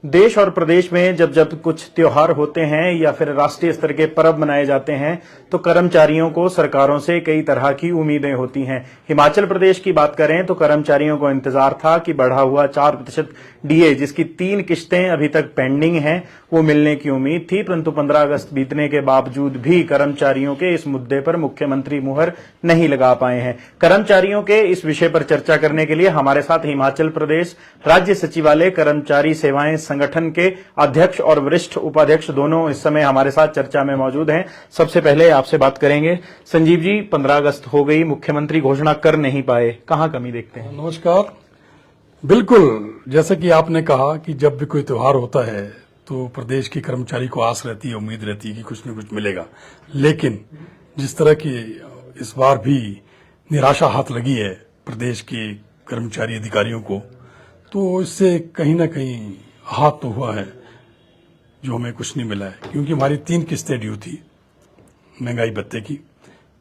देश और प्रदेश में जब जब कुछ त्योहार होते हैं या फिर राष्ट्रीय स्तर के पर्व मनाए जाते हैं तो कर्मचारियों को सरकारों से कई तरह की उम्मीदें होती हैं। हिमाचल प्रदेश की बात करें तो कर्मचारियों को इंतजार था कि बढ़ा हुआ 4% डीए जिसकी 3 किश्तें अभी तक पेंडिंग हैं वो मिलने की उम्मीद थी, परंतु 15 अगस्त बीतने के बावजूद भी कर्मचारियों के इस मुद्दे पर मुख्यमंत्री मुहर नहीं लगा पाए हैं। कर्मचारियों के इस विषय पर चर्चा करने के लिए हमारे साथ हिमाचल प्रदेश राज्य सचिवालय कर्मचारी सेवाएं संगठन के अध्यक्ष और वरिष्ठ उपाध्यक्ष दोनों इस समय हमारे साथ चर्चा में मौजूद हैं। सबसे पहले आपसे बात करेंगे संजीव जी, 15 अगस्त हो गई, मुख्यमंत्री घोषणा कर नहीं पाए, कहां कमी देखते हैं? नमस्कार। बिल्कुल, जैसा कि आपने कहा कि जब भी कोई त्योहार होता है तो प्रदेश के कर्मचारी को आस रहती है, उम्मीद रहती है कि कुछ न कुछ मिलेगा, लेकिन जिस तरह की इस बार भी निराशा हाथ लगी है प्रदेश के कर्मचारी अधिकारियों को, तो इससे कहीं ना कहीं हाथ तो हुआ है जो हमें कुछ नहीं मिला है। क्योंकि हमारी 3 किस्तें ड्यू थी महंगाई भत्ते की,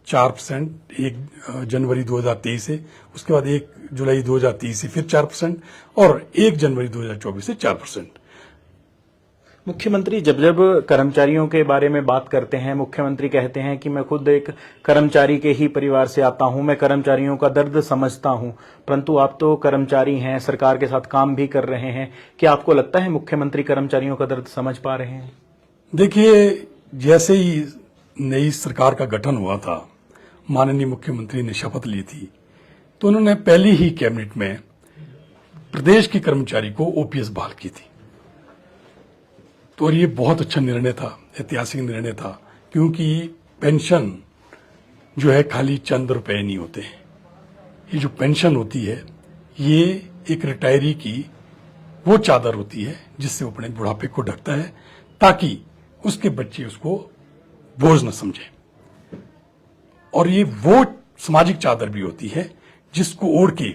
4%, 1 जनवरी 2023 से, उसके बाद 1 जुलाई 2023 से फिर 4% और 1 जनवरी 2024 से 4%। मुख्यमंत्री जब जब कर्मचारियों के बारे में बात करते हैं, मुख्यमंत्री कहते हैं कि मैं खुद एक कर्मचारी के ही परिवार से आता हूं, मैं कर्मचारियों का दर्द समझता हूं, परंतु आप तो कर्मचारी हैं, सरकार के साथ काम भी कर रहे हैं, क्या आपको लगता है मुख्यमंत्री कर्मचारियों का दर्द समझ पा रहे हैं? देखिए, जैसे ही नई सरकार का गठन हुआ था, माननीय मुख्यमंत्री ने शपथ ली थी, तो उन्होंने पहली ही कैबिनेट में प्रदेश के कर्मचारी को ओपीएस बहाल की थी। तो और ये बहुत अच्छा निर्णय था, ऐतिहासिक निर्णय था, क्योंकि पेंशन जो है खाली चंद रुपए नहीं होते हैं। ये जो पेंशन होती है ये एक रिटायरी की वो चादर होती है जिससे वो अपने बुढ़ापे को ढकता है, ताकि उसके बच्चे उसको बोझ न समझे। और ये वो सामाजिक चादर भी होती है जिसको ओढ़ के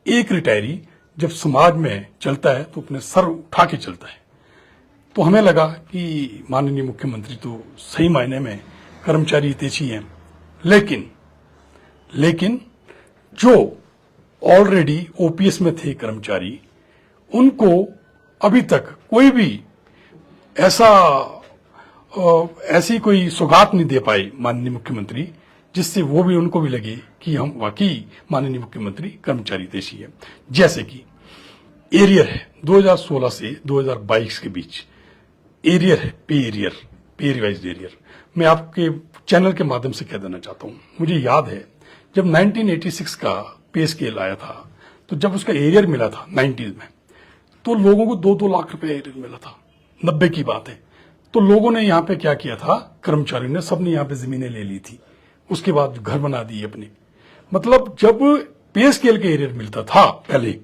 एक रिटायरी जब समाज में चलता है तो अपने सर उठा के चलता है। तो हमें लगा कि माननीय मुख्यमंत्री तो सही मायने में कर्मचारी हितैषी हैं, लेकिन जो ऑलरेडी ओपीएस में थे कर्मचारी, उनको अभी तक कोई भी ऐसी कोई सौगात नहीं दे पाए माननीय मुख्यमंत्री, जिससे वो भी उनको भी लगे कि हम वाकई माननीय मुख्यमंत्री कर्मचारी हितैषी है। जैसे कि एरियर है 2016 से 2022 के बीच, एरियर है, पे रिवाइज्ड एरियर। मैं आपके चैनल के माध्यम से कह देना चाहता हूं, मुझे याद है जब 1986 का पे स्केल आया था, तो जब उसका एरियर मिला था 90s में, तो लोगों को 2-2 लाख रुपए एरियर मिला था। 90 की बात है। तो लोगों ने यहाँ पे क्या किया था, कर्मचारियों ने, सबने यहाँ पे जमीनें ले ली थी, उसके बाद घर बना दिए अपने। मतलब जब पे स्केल के एरियर मिलता था पहले,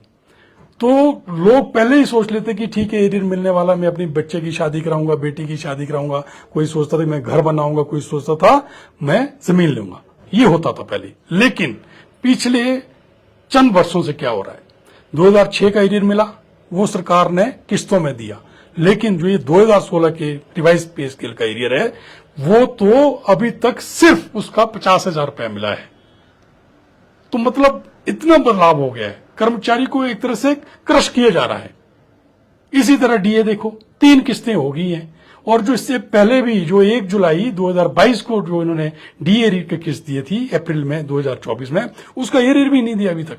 तो लोग पहले ही सोच लेते कि ठीक है, एरियर मिलने वाला, मैं अपनी बच्चे की शादी कराऊंगा, बेटी की शादी कराऊंगा, कोई सोचता था मैं घर बनाऊंगा, कोई सोचता था मैं जमीन लूंगा। ये होता था पहले। लेकिन पिछले चंद वर्षों से क्या हो रहा है, 2006 का एरियर मिला, वो सरकार ने किस्तों में दिया, लेकिन जो ये 2016 के रिवाइज पे स्केल का एरियर है, वो तो अभी तक सिर्फ उसका 50,000 रुपया मिला है। तो मतलब इतना बदलाव हो गया है, कर्मचारी को एक तरह से क्रश किया जा रहा है। इसी तरह डीए देखो, 3 किस्तें हो गई हैं, और जो इससे पहले भी जो 1 जुलाई 2022 को जो इन्होंने डीए एरियर की किस्त दी थी अप्रैल में 2024 में, उसका एरियर भी नहीं दिया अभी तक।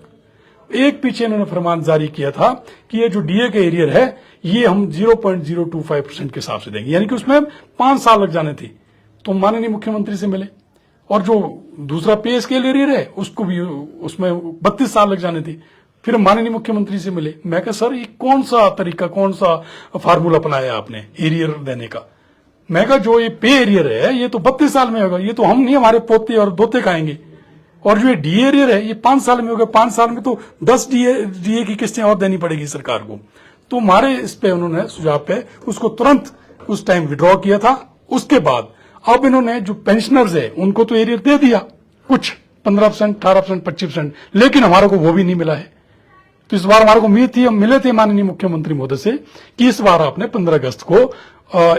एक पीछे इन्होंने फरमान जारी किया था कि ये जो डीए का एरियर है ये हम 0.025% के हिसाब से देंगे, यानी कि उसमें 5 साल लग जाने थे। तो माननीय मुख्यमंत्री से मिले, और जो दूसरा पे स्केल एरियर है उसको भी, उसमें 32 साल लग जाने थे। फिर माननीय मुख्यमंत्री से मिले, मैं कहा सर ये कौन सा तरीका, कौन सा फार्मूला अपनाया आपने एरियर देने का? मैं कहा जो ये पे एरियर है ये तो 32 साल में होगा, ये तो हम नहीं, हमारे पोते और दोते खाएंगे। और जो ये डी एरियर है ये 5 साल में होगा, 5 साल में तो 10 डीए की किस्तें और देनी पड़ेगी सरकार को। तो हमारे इस पे उन्होंने सुझाव पे उसको तुरंत उस टाइम विड्रॉ किया था। उसके बाद अब इन्होंने जो पेंशनर्स है उनको तो एरियर दे दिया, कुछ 15%, 18%, 25%, लेकिन हमारे को वो भी नहीं मिला है। तो इस बार हमारे को उम्मीद थी, हम मिले थे माननीय मुख्यमंत्री महोदय से कि इस बार आपने 15 अगस्त को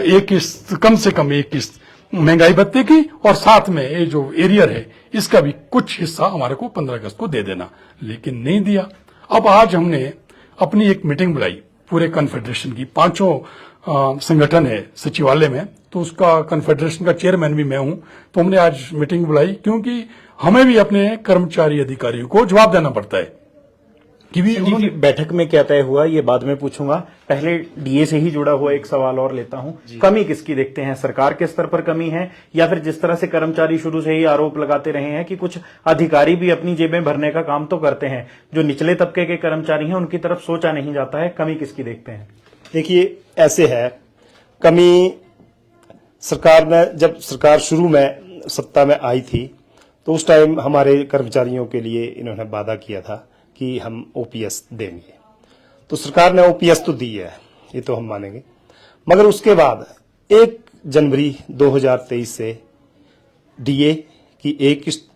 एक किस्त, कम से कम एक किस्त महंगाई भत्ते की, और साथ में ये जो एरियर है इसका भी कुछ हिस्सा हमारे को 15 अगस्त को दे देना, लेकिन नहीं दिया। अब आज हमने अपनी एक मीटिंग बुलाई पूरे कन्फेडरेशन की, 5 संगठन है सचिवालय में, तो उसका कन्फेडरेशन का चेयरमैन भी मैं हूं। तो हमने आज मीटिंग बुलाई क्योंकि हमें भी अपने कर्मचारी अधिकारियों को जवाब देना पड़ता है कि भी जी, बैठक में क्या तय हुआ ये बाद में पूछूंगा, पहले डीए से ही जुड़ा हुआ एक सवाल और लेता हूं। कमी किसकी देखते हैं? सरकार के स्तर पर कमी है या फिर जिस तरह से कर्मचारी शुरू से ही आरोप लगाते रहे हैं कि कुछ अधिकारी भी अपनी जेबें भरने का काम तो करते हैं, जो निचले तबके के कर्मचारी हैं उनकी तरफ सोचा नहीं जाता है। कमी किसकी देखते हैं? देखिए, ऐसे है, कमी सरकार ने, जब सरकार शुरू में सत्ता में आई थी तो उस टाइम हमारे कर्मचारियों के लिए इन्होंने वादा किया था कि हम ओपीएस देंगे। तो सरकार ने ओपीएस तो दी है, ये तो हम मानेंगे, मगर उसके बाद 1 जनवरी 2023 से डीए की एक किस्त,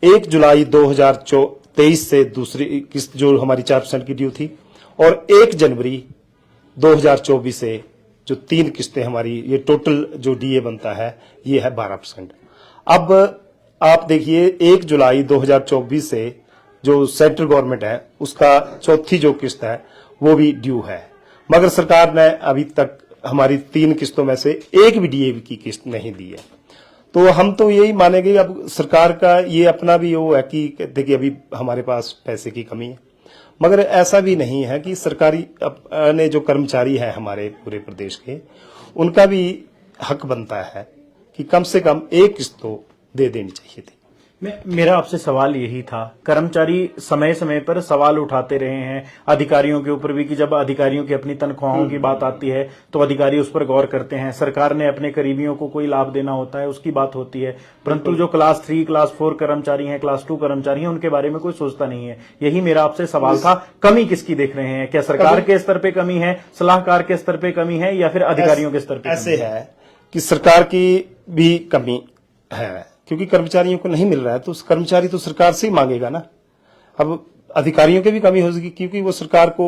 1 जुलाई 2023 से दूसरी किस्त जो हमारी 4% की ड्यू थी, और 1 जनवरी 2024 से जो 3 किस्तें हमारी, ये टोटल जो डीए बनता है ये है 12%। अब आप देखिए, 1 जुलाई 2024 से जो सेंट्रल गवर्नमेंट है उसका चौथी जो किस्त है वो भी ड्यू है, मगर सरकार ने अभी तक हमारी 3 किस्तों में से एक भी डीए की किस्त नहीं दी है। तो हम तो यही मानेंगे, अब सरकार का ये अपना भी वो है कि देखिए अभी हमारे पास पैसे की कमी है, मगर ऐसा भी नहीं है कि सरकारी ने जो कर्मचारी हैं हमारे पूरे प्रदेश के, उनका भी हक बनता है कि कम से कम एक किस्त तो दे देनी चाहिए थी। मेरा आपसे सवाल यही था, कर्मचारी समय समय पर सवाल उठाते रहे हैं अधिकारियों के ऊपर भी कि जब अधिकारियों की अपनी तनख्वाहों की बात आती है तो अधिकारी उस पर गौर करते हैं, सरकार ने अपने करीबियों को कोई लाभ देना होता है उसकी बात होती है, परंतु जो क्लास 3 क्लास 4 कर्मचारी हैं, क्लास 2 कर्मचारी हैं, उनके बारे में कोई सोचता नहीं है। यही मेरा आपसे सवाल था, कमी किसकी देख रहे हैं? क्या सरकार के स्तर पे कमी है, सलाहकार के स्तर पे कमी है, या फिर अधिकारियों के स्तर पे? ऐसे है कि सरकार की भी कमी है, क्योंकि कर्मचारियों को नहीं मिल रहा है तो कर्मचारी तो सरकार से ही मांगेगा ना। अब अधिकारियों की भी कमी हो सकेगी क्योंकि वो सरकार को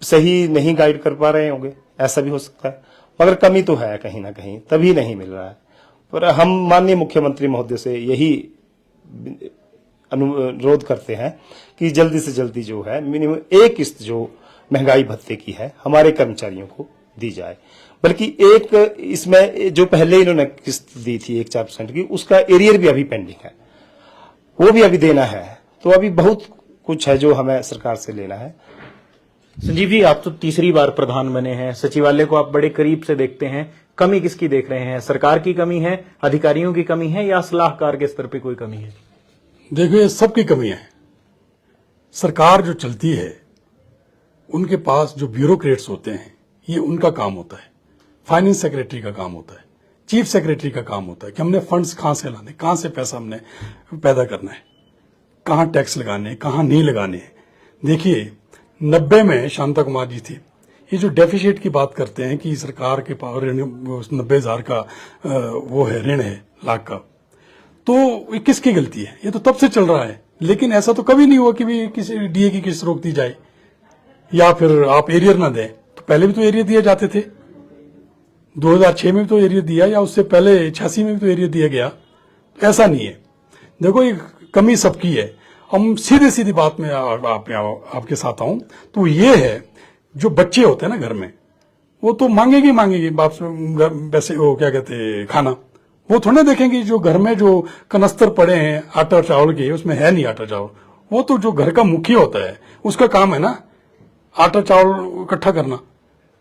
सही नहीं गाइड कर पा रहे होंगे, ऐसा भी हो सकता है, मगर कमी तो है कहीं ना कहीं, तभी नहीं मिल रहा है। पर हम माननीय मुख्यमंत्री महोदय से यही अनुरोध करते हैं कि जल्दी से जल्दी जो है मिनिमम एक किस्त जो महंगाई भत्ते की है हमारे कर्मचारियों को दी जाए। बल्कि एक इसमें जो पहले इन्होंने किस्त दी थी 4% की, उसका एरियर भी अभी पेंडिंग है, वो भी अभी देना है। तो अभी बहुत कुछ है जो हमें सरकार से लेना है। संजीव जी, आप तो तीसरी बार प्रधान बने हैं, सचिवालय को आप बड़े करीब से देखते हैं, कमी किसकी देख रहे हैं? सरकार की कमी है, अधिकारियों की कमी है, या सलाहकार के स्तर पे कोई कमी है? देखिए, सबकी कमी है। सरकार जो चलती है उनके पास जो ब्यूरोक्रेट्स होते हैं, ये उनका काम होता है, फाइनेंस सेक्रेटरी का काम होता है, चीफ सेक्रेटरी का काम होता है कि हमने फंड्स कहां से लाने, कहां से पैसा हमने पैदा करना है, कहां टैक्स लगाने, कहां नहीं लगाने। देखिए, 90 में शांता कुमार जी थे, ये जो डेफिसिट की बात करते हैं कि सरकार के पास 90,000 का वो है, ऋण है लाख का, तो ये किसकी गलती है? ये तो तब से चल रहा है, लेकिन ऐसा तो कभी नहीं हुआ कि भी किसी डीए की किस्त रोक दी जाए या फिर आप एरियर ना दें। तो पहले भी तो एरियर दिए जाते थे, 2006 में भी तो एरियर दिया, या उससे पहले 86 में भी तो एरियर दिया गया। ऐसा नहीं है। देखो, ये कमी सबकी है। हम सीधी सीधी बात में आपके साथ आऊं तो ये है, जो बच्चे होते हैं ना घर में, वो तो मांगेंगे बाप से वैसे वो क्या कहते हैं खाना, वो थोड़ा देखेंगे जो घर में जो कनस्तर पड़े हैं आटा चावल के, उसमें है नहीं आटा चावल। वो तो जो घर का मुखिया होता है उसका काम है ना आटा चावल इकट्ठा करना,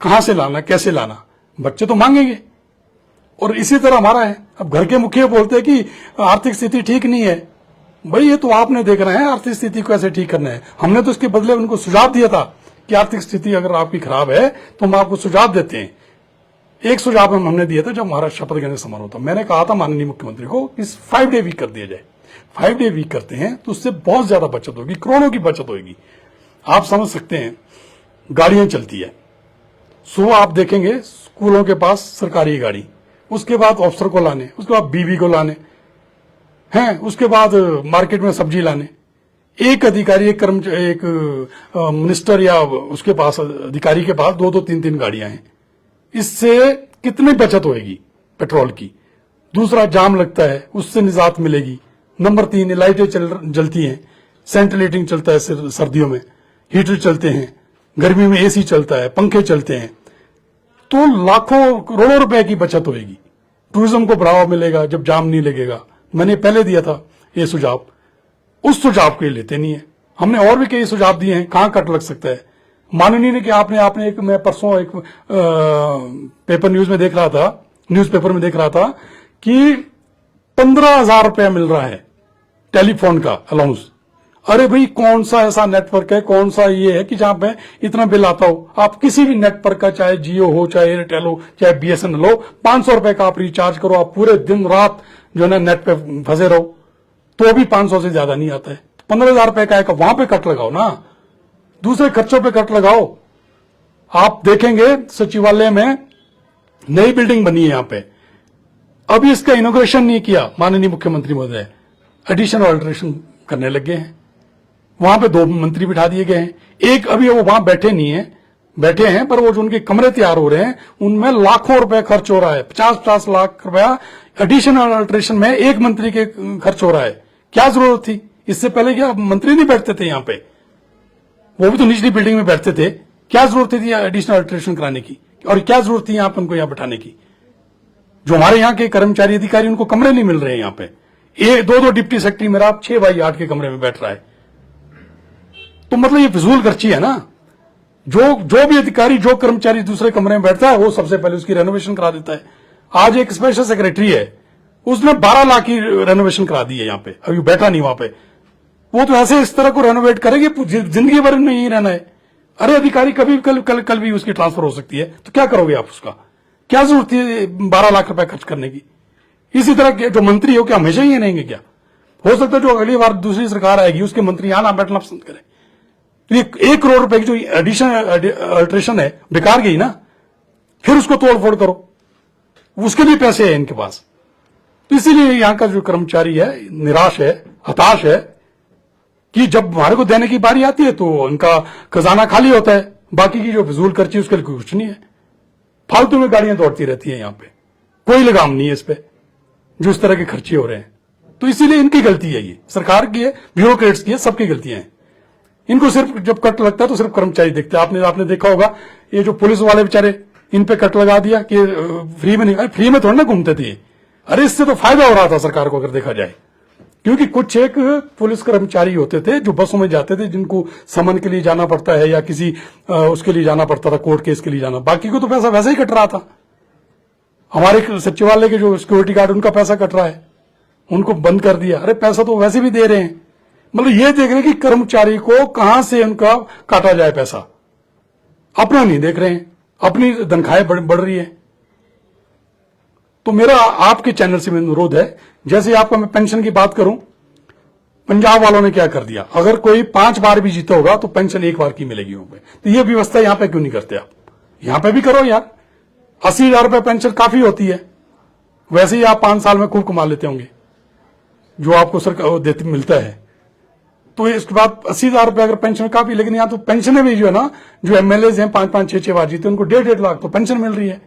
कहां से लाना, कैसे लाना, बच्चे तो मांगेंगे। और इसी तरह हमारा है, अब घर के मुखिया बोलते हैं कि आर्थिक स्थिति ठीक नहीं है। भाई, ये तो आपने देखना है आर्थिक स्थिति को कैसे ठीक करना है। हमने तो इसके बदले उनको सुझाव दिया था कि आर्थिक स्थिति अगर आपकी खराब है तो हम आपको सुझाव देते हैं। एक सुझाव हमने दिया था जब हमारा शपथ ग्रहण समारोह था, मैंने कहा था माननीय मुख्यमंत्री को इस 5 डे वीक कर दिया जाए। 5 डे वीक करते हैं तो उससे बहुत ज्यादा बचत होगी, करोड़ों की बचत होगी। आप समझ सकते हैं, गाड़ियां चलती है, सुबह आप देखेंगे स्कूलों के पास सरकारी गाड़ी, उसके बाद अफसर को लाने, उसके बाद बीबी को लाने हैं, उसके बाद मार्केट में सब्जी लाने। एक अधिकारी, एक कर्मचारी, एक मिनिस्टर या उसके पास अधिकारी के पास 2-2, 3-3 गाड़ियां हैं। इससे कितनी बचत होगी पेट्रोल की? दूसरा, जाम लगता है, उससे निजात मिलेगी। नंबर 3, लाइटें जलती हैं, सेंट्रल हीटिंग चलता है सर्दियों में, हीटर चलते हैं, गर्मी में एसी चलता है, पंखे चलते हैं, तो लाखों करोड़ों रुपए की बचत होगी। टूरिज्म को बढ़ावा मिलेगा जब जाम नहीं लगेगा। मैंने पहले दिया था ये सुझाव, उस सुझाव के लेते नहीं है। हमने और भी कई सुझाव दिए हैं, कहां कट लग सकता है। माननीय ने कि आपने एक, मैं परसों एक पेपर न्यूज में देख रहा था, न्यूज़पेपर में देख रहा था कि 15,000 रुपया मिल रहा है टेलीफोन का अलाउंस। अरे भाई, कौन सा ऐसा नेटवर्क है, कौन सा ये है कि जहां पे इतना बिल आता हो। आप किसी भी नेटवर्क का, चाहे जियो हो, चाहे एयरटेल हो, चाहे बीएसएनएल हो, 500 रुपए का आप रिचार्ज करो, आप पूरे दिन रात जो है ना नेट पे फंसे रहो, तो भी 500 से ज्यादा नहीं आता है। 15,000 रुपए का वहां पे कट लगाओ ना, दूसरे खर्चों पे कट लगाओ। आप देखेंगे सचिवालय में नई बिल्डिंग बनी है यहां पे, अभी इसका इनॉग्रेशन नहीं किया माननीय मुख्यमंत्री महोदय, एडिशन और अल्टरेशन करने लगे हैं। वहां पे 2 मंत्री बिठा दिए गए हैं, एक अभी वो वहां बैठे नहीं है, बैठे हैं पर वो जो उनके कमरे तैयार हो रहे हैं उनमें लाखों रुपए खर्च हो रहा है। 50-50 लाख रुपया एडिशन और अल्टरेशन में एक मंत्री के खर्च हो रहा है। क्या जरूरत थी? इससे पहले क्या मंत्री नहीं बैठते थे यहाँ पे? वो भी तो निचली बिल्डिंग में बैठते थे। क्या जरूरत थी एडिशनल अल्टरेशन कराने की, और क्या जरूरत थी यहाँ पे उनको यहाँ बैठाने की? जो हमारे यहाँ के कर्मचारी अधिकारी, उनको कमरे नहीं मिल रहे हैं यहाँ पे। ये 2-2 डिप्टी सेक्रेटरी मेरा 6x8 के कमरे में बैठ रहा है, तो मतलब ये फिजूल खर्ची है ना। जो भी अधिकारी, जो कर्मचारी दूसरे कमरे में बैठता है, वो सबसे पहले उसकी रेनोवेशन करा देता है। आज एक स्पेशल सेक्रेटरी है, उसने 12 लाख की रेनोवेशन करा दी है यहाँ पे, अभी बैठा नहीं वहां पे। वो तो ऐसे इस तरह को रेनोवेट करेगी, जिंदगी भर में यही रहना है। अरे अधिकारी कभी कल भी उसकी ट्रांसफर हो सकती है, तो क्या करोगे आप उसका? क्या जरूरत है 12 लाख रुपए खर्च करने की? इसी तरह के जो मंत्री हो, क्या हमेशा ही रहेंगे क्या? हो सकता है जो अगली बार दूसरी सरकार आएगी उसके मंत्री यहां ना बैठना पसंद करें। तो ये 1 करोड़ रुपए की जो एडिशन अल्ट्रेशन है, बेकार गई ना। फिर उसको तोड़ फोड़ करो, उसके भी पैसे हैं इनके पास। तो इसीलिए यहां का जो कर्मचारी है निराश है, हताश है कि जब हमारे को देने की बारी आती है तो उनका खजाना खाली होता है, बाकी की जो फिजूल खर्ची उसके लिए कुछ नहीं है। फालतू में गाड़ियां दौड़ती रहती है यहां पे, कोई लगाम नहीं है इस पे, जो इस तरह के खर्चे हो रहे हैं। तो इसीलिए इनकी गलती है, ये सरकार की है, ब्यूरोक्रेट्स की है, सबकी गलतियां हैं। इनको सिर्फ जब कट लगता है तो सिर्फ कर्मचारी देखते हैं। आपने देखा होगा ये जो पुलिस वाले बेचारे, इन पे कट लगा दिया कि फ्री में नहीं। अरे फ्री में थोड़ा ना घूमते थे, अरे इससे तो फायदा हो रहा था सरकार को अगर देखा जाए, क्योंकि कुछ एक पुलिस कर्मचारी होते थे जो बसों में जाते थे, जिनको समन के लिए जाना पड़ता है या किसी उसके लिए जाना पड़ता था, कोर्ट केस के लिए जाना, बाकी को तो पैसा वैसे ही कट रहा था। हमारे सचिवालय के जो सिक्योरिटी गार्ड, उनका पैसा कट रहा है, उनको बंद कर दिया। अरे पैसा तो वैसे भी दे रहे हैं, मतलब ये देख रहे हैं कि कर्मचारी को कहां से उनका काटा जाए पैसा, अपना नहीं देख रहे हैं, अपनी तनख्वाहें बढ़ रही है। तो मेरा आपके चैनल से अनुरोध है, जैसे आपका मैं पेंशन की बात करूं, पंजाब वालों ने क्या कर दिया, अगर कोई 5 बार भी जीता होगा तो पेंशन 1 बार की मिलेगी वहां पे। तो ये व्यवस्था यहां पे क्यों नहीं करते आप? यहां पे भी करो यार। 80,000 रुपए पेंशन काफी होती है, वैसे ही आप 5 साल में खूब कमा लेते होंगे जो आपको सरकार मिलता है। तो इसके बाद 80,000 रुपए अगर पेंशन काफी, लेकिन यहाँ तो पेंशन भी जो है ना, जो एमएलए हैं 5-5, 6-6 बार जीते, उनको 1.5 लाख तो पेंशन मिल रही है।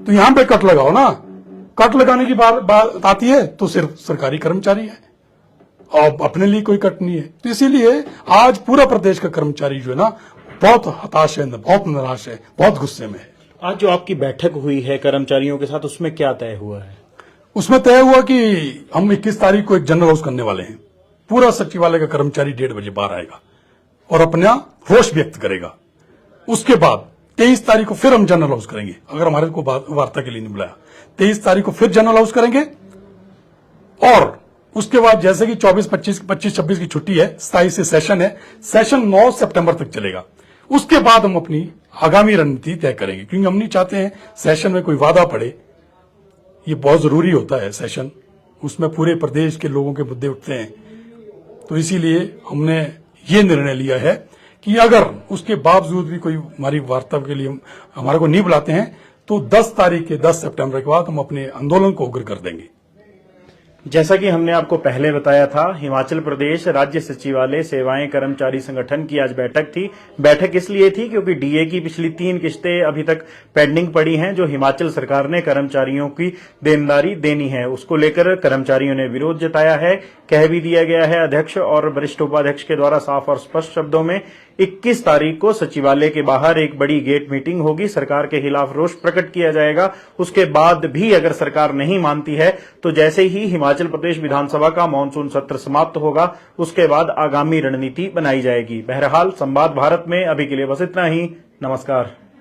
तो यहां पे कट लगाओ ना। कट लगाने की बात आती है तो सिर्फ सरकारी कर्मचारी है और अपने लिए कोई कट नहीं है। तो इसीलिए आज पूरा प्रदेश का कर्मचारी जो है ना बहुत हताश है, बहुत निराश है, बहुत गुस्से में है। आज जो आपकी बैठक हुई है कर्मचारियों के साथ, उसमें क्या तय हुआ है? उसमें तय हुआ कि हम 21 तारीख को एक जनरल हाउस करने वाले हैं। पूरा सचिवालय का कर्मचारी 1:30 बजे बाहर आएगा और अपना रोष व्यक्त करेगा। उसके बाद 23 तारीख को फिर हम जनरल हाउस करेंगे, अगर हमारे को वार्ता के लिए नहीं बुलाया। 23 तारीख को फिर जनरल हाउस करेंगे और उसके बाद जैसे कि 24-25-26 की छुट्टी है, 27 से सेशन है, सेशन 9 सितंबर तक चलेगा। उसके बाद हम अपनी आगामी रणनीति तय करेंगे, क्योंकि हम नहीं चाहते हैं सेशन में कोई वादा पड़े। ये बहुत जरूरी होता है सेशन, उसमें पूरे प्रदेश के लोगों के मुद्दे उठते हैं। तो इसीलिए हमने ये निर्णय लिया है कि अगर उसके बावजूद भी कोई हमारी वार्ता के लिए हमारे को नहीं बुलाते हैं तो 10 तारीख के 10 सितंबर के बाद हम अपने आंदोलन को उग्र कर देंगे। जैसा कि हमने आपको पहले बताया था, हिमाचल प्रदेश राज्य सचिवालय सेवाएं कर्मचारी संगठन की आज बैठक थी। बैठक इसलिए थी क्योंकि डीए की पिछली 3 किश्तें अभी तक पेंडिंग पड़ी हैं, जो हिमाचल सरकार ने कर्मचारियों की देनदारी देनी है। उसको लेकर कर्मचारियों ने विरोध जताया है। कह भी दिया गया है अध्यक्ष और वरिष्ठ उपाध्यक्ष के द्वारा साफ और स्पष्ट शब्दों में 21 तारीख को सचिवालय के बाहर एक बड़ी गेट मीटिंग होगी, सरकार के खिलाफ रोष प्रकट किया जाएगा। उसके बाद भी अगर सरकार नहीं मानती है तो जैसे ही हिमाचल प्रदेश विधानसभा का मॉनसून सत्र समाप्त होगा, उसके बाद आगामी रणनीति बनाई जाएगी। बहरहाल संवाद भारत में अभी के लिए बस इतना ही। नमस्कार।